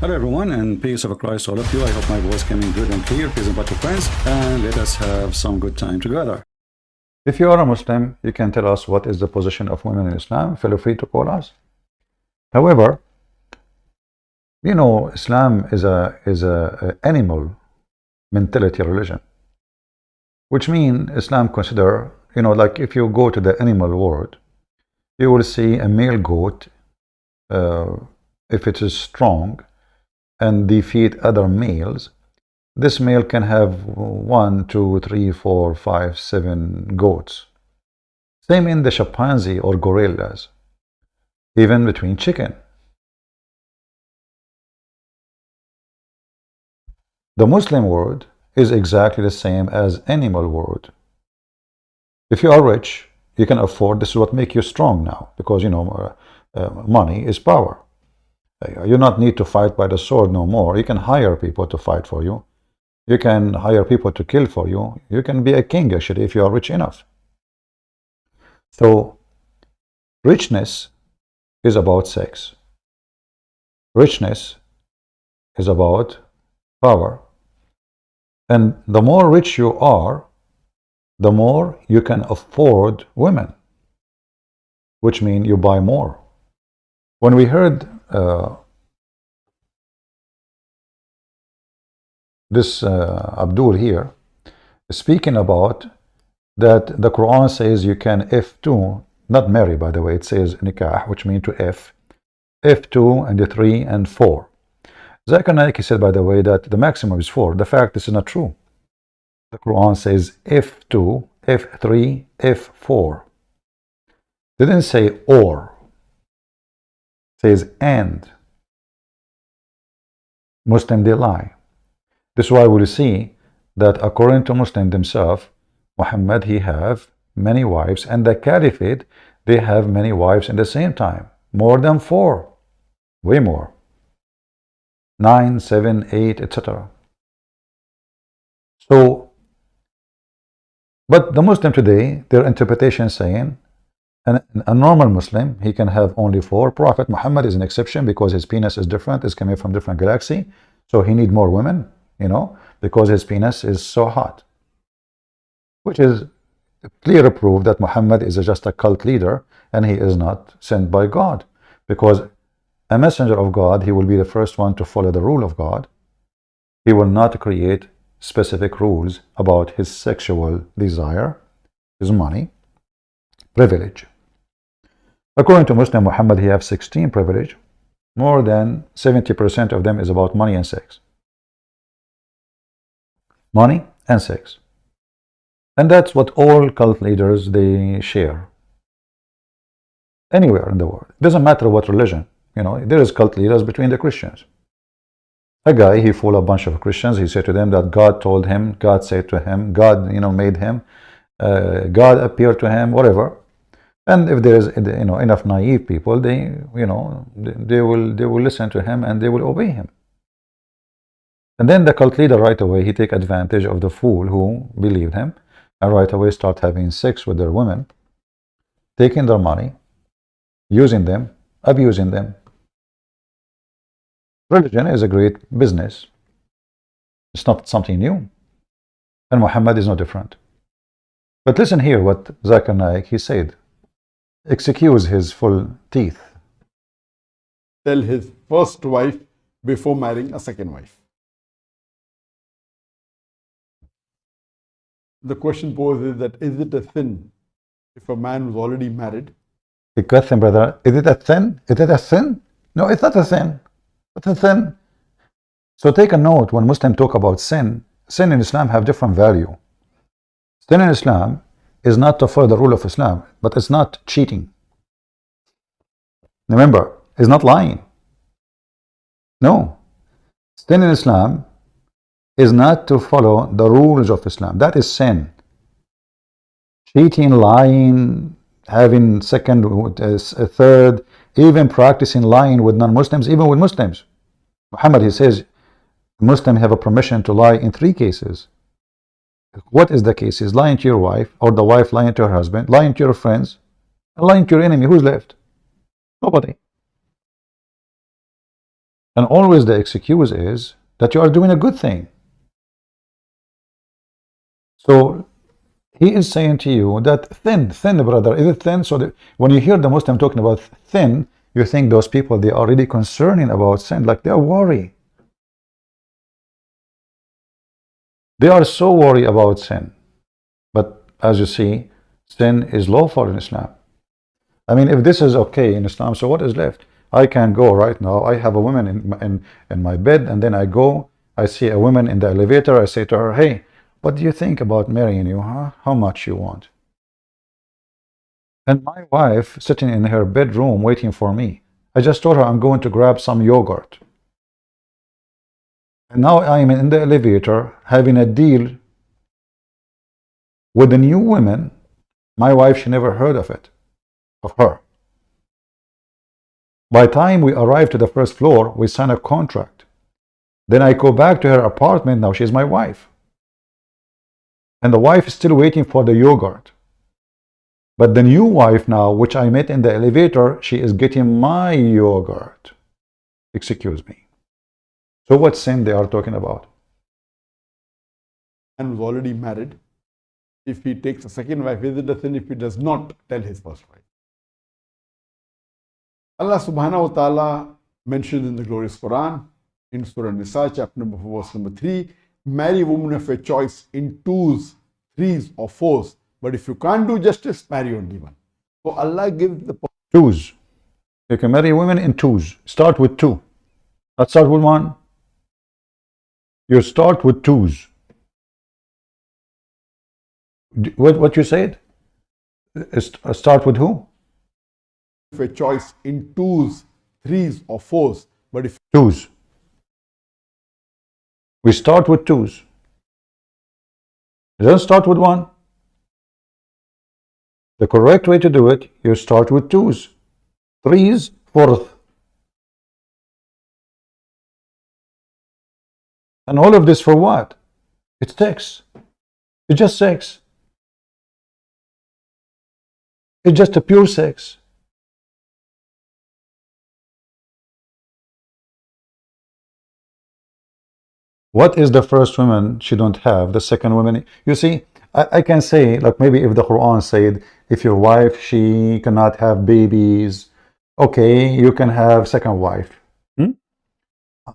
Hello everyone, and peace of Christ all of you. I hope my voice coming good and clear. Please invite your friends and let us have some good time together. If you are a Muslim, you can tell us what is the position of women in Islam. Feel free to call us. However, you know, Islam is a animal mentality religion, which means Islam consider, you know, like if you go to the animal world, you will see a male goat, if it is strong and defeat other males, this male can have 1, 2, 3, 4, 5, 7 goats. Same in the chimpanzee or gorillas, even between chicken. The Muslim world is exactly the same as animal world. If you are rich, you can afford, this is what makes you strong now, because you know money is power. You not need to fight by the sword no more. You can hire people to fight for you. You can hire people to kill for you. You can be a king actually if you are rich enough. So richness is about sex. Richness is about power. And the more rich you are, the more you can afford women, which means you buy more. When we heard this Abdul here speaking about that the Quran says you can F2, not marry by the way, it says nikah, which means to F2 and the 3 and 4. Zakir Naik said by the way that the maximum is 4. The fact this is not true. The Quran says F2, F3, F4. They didn't say or. It says and. Muslim, they lie. This is why we see that according to Muslims themselves, Muhammad, he have many wives, and the Caliphate, they have many wives at the same time. More than 4. Way more. 9, 7, 8, etc. So, but the Muslim today, their interpretation is saying, a normal Muslim, he can have only 4. Prophet Muhammad is an exception because his penis is different, is coming from different galaxy, so he need more women. You know, because his penis is so hot, which is clear proof that Muhammad is just a cult leader and he is not sent by God, because a messenger of God, he will be the first one to follow the rule of God. He will not create specific rules about his sexual desire, his money, privilege. According to Muslim, Muhammad, he has 16 privilege. More than 70% of them is about money and sex. Money and sex, and that's what all cult leaders they share anywhere in the world. It doesn't matter what religion, you know, there is cult leaders between the Christians. A guy, he fooled a bunch of Christians. He said to them that God told him, God said to him, God, you know, made him, God appeared to him, whatever. And if there is, you know, enough naive people, they, you know, they will listen to him and they will obey him. And then the cult leader right away, he take advantage of the fool who believed him, and right away start having sex with their women, taking their money, using them, abusing them. Religion is a great business. It's not something new. And Muhammad is no different. But listen here what Zakir Naik, he said. Excuse his full teeth. Tell his first wife before marrying a second wife. The question posed is that, is it a sin if a man was already married? The question, brother, is it a sin? Is it a sin? No, it's not a sin. It's a sin. So take a note, when Muslims talk about sin, sin in Islam have different value. Sin in Islam is not to follow the rule of Islam, but it's not cheating. Remember, it's not lying. No. Sin in Islam is not to follow the rules of Islam. That is sin. Cheating, lying, having second, a third, even practicing lying with non-Muslims, even with Muslims. Muhammad, he says, Muslims have a permission to lie in 3 cases. What is the cases? Lying to your wife, or the wife lying to her husband, lying to your friends, and lying to your enemy. Who's left? Nobody. And always the excuse is that you are doing a good thing. So he is saying to you that thin brother, is it thin? So that when you hear the Muslim talking about thin, you think those people, they are really concerning about sin, like they are worried. They are so worried about sin. But as you see, sin is lawful in Islam. I mean, if this is okay in Islam, so what is left? I can go right now. I have a woman in my bed, and then I go, I see a woman in the elevator. I say to her, hey, what do you think about marrying you, huh? How much you want? And my wife sitting in her bedroom waiting for me. I just told her I'm going to grab some yogurt. And now I'm in the elevator having a deal with a new woman. My wife, she never heard of it, of her. By the time we arrive to the first floor, we sign a contract. Then I go back to her apartment. Now she's my wife. And the wife is still waiting for the yogurt. But the new wife now, which I met in the elevator, she is getting my yogurt. Excuse me. So what sin they are talking about? And was already married. If he takes a second wife, is it a sin if he does not tell his first wife? Allah subhanahu wa ta'ala mentioned in the glorious Quran, in Surah Nisa, chapter number 4, verse number 3, marry women of your choice in twos, threes, or fours. But if you can't do justice, marry only one. So Allah gives the twos. You can marry women in twos. Start with two. Let's start with one. You start with twos. What you said? Start with who? a choice in twos, threes, or fours. But if twos. We start with twos. You don't start with one. The correct way to do it, you start with twos. Threes, fourth. And all of this for what? It's sex. It's just sex. It's just a pure sex. What is the first woman she don't have? The second woman, you see, I can say, like maybe if the Quran said, if your wife, she cannot have babies, okay, you can have second wife.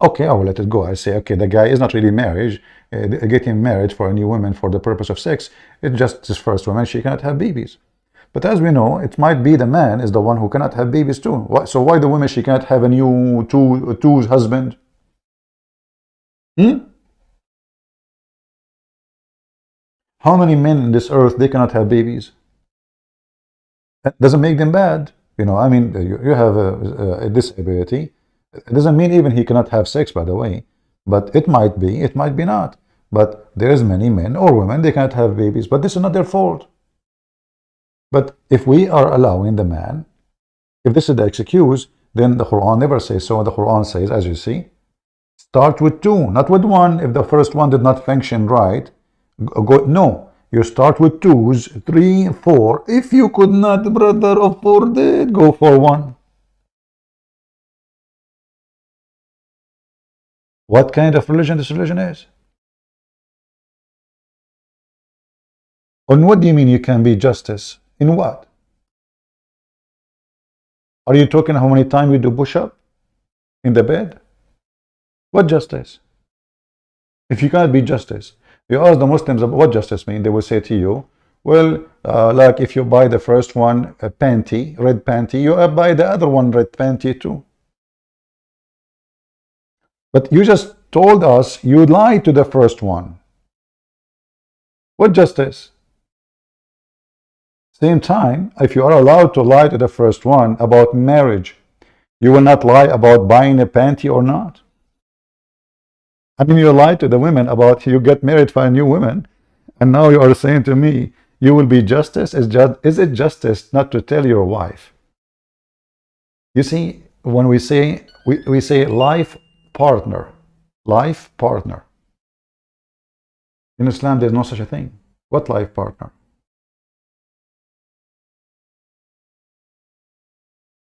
Okay, I will let it go. I say, okay, the guy is not really married, getting married for a new woman for the purpose of sex. It's just his first woman, she cannot have babies. But as we know, it might be the man is the one who cannot have babies too. So why the woman, she cannot have a new two husband? How many men in this earth, they cannot have babies? That doesn't make them bad. You know, I mean, you have a disability. It doesn't mean even he cannot have sex, by the way. But it might be not. But there's many men or women, they cannot have babies. But this is not their fault. But if we are allowing the man, if this is the excuse, then the Quran never says so. The Quran says, as you see, start with two, not with one. If the first one did not function right, no, you start with twos, 3, 4. If you could not, brother, afford it, go for one. What kind of religion this religion is? And what do you mean you can be justice? In what? Are you talking how many times we do push-up in the bed? What justice? If you can't be justice, you ask the Muslims about what justice means, they will say to you, well, like if you buy the first one a panty, red panty, you buy the other one red panty too. But you just told us you lied to the first one. What justice? Same time, if you are allowed to lie to the first one about marriage, you will not lie about buying a panty or not. I mean, you lied to the women about you get married for a new woman, and now you are saying to me, you will be justice? Is it justice not to tell your wife? You see, when we say life partner. In Islam, there's no such a thing. What life partner?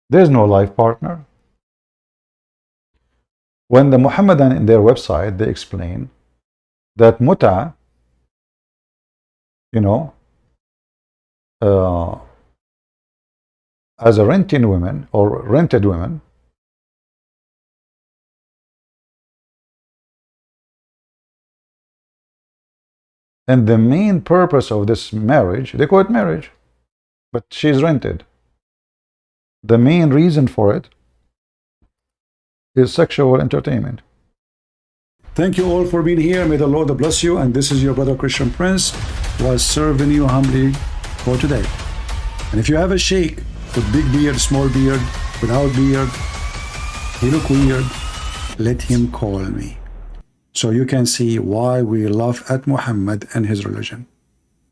There's no life partner. When the Muhammadan in their website, they explain that muta, you know, as a renting women or rented women, and the main purpose of this marriage, they call it marriage, but she's rented. The main reason for it is sexual entertainment. Thank you all for being here. May the Lord bless you. And this is your brother Christian Prince, was serving you humbly for today. And if you have a sheikh with big beard, small beard, without beard, he look weird, let him call me, so you can see why we laugh at Muhammad and his religion.